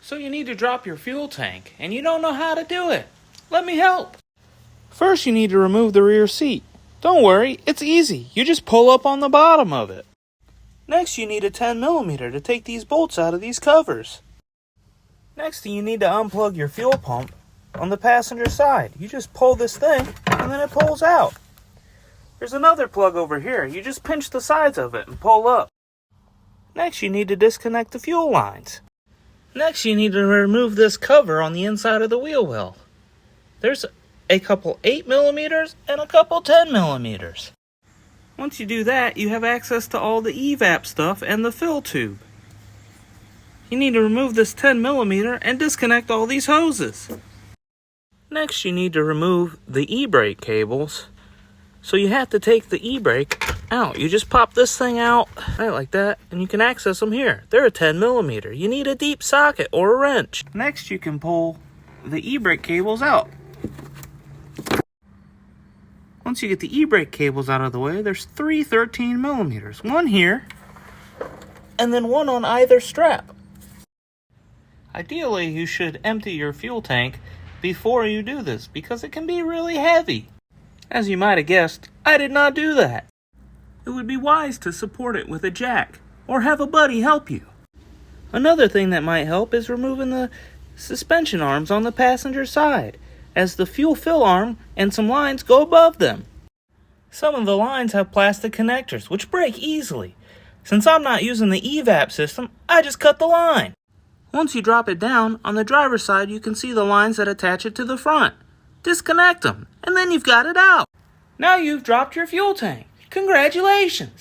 So you need to drop your fuel tank, and you don't know how to do it. Let me help. First, you need to remove the rear seat. Don't worry, it's easy. You just pull up on the bottom of it. Next, you need a 10mm to take these bolts out of these covers. Next, you need to unplug your fuel pump on the passenger side. You just pull this thing, and then it pulls out. There's another plug over here. You just pinch the sides of it and pull up. Next, you need to disconnect the fuel lines. Next, you need to remove this cover on the inside of the wheel well. There's a couple 8mm and a couple 10mm. Once you do that, you have access to all the evap stuff and the fill tube. You need to remove this 10mm and disconnect all these hoses. Next, you need to remove the e-brake cables. So you have to take the e-brake out. You just pop this thing out, right like that, and you can access them here. They're a 10mm. You need a deep socket or a wrench. Next, you can pull the e-brake cables out. Once you get the e-brake cables out of the way, there's 3 13mm. One here, and then one on either strap. Ideally, you should empty your fuel tank before you do this, because it can be really heavy. As you might have guessed, I did not do that. It would be wise to support it with a jack, or have a buddy help you. Another thing that might help is removing the suspension arms on the passenger side, as the fuel fill arm and some lines go above them. Some of the lines have plastic connectors, which break easily. Since I'm not using the evap system, I just cut the line. Once you drop it down, on the driver's side you can see the lines that attach it to the front. Disconnect them, and then you've got it out. Now you've dropped your fuel tank. Congratulations!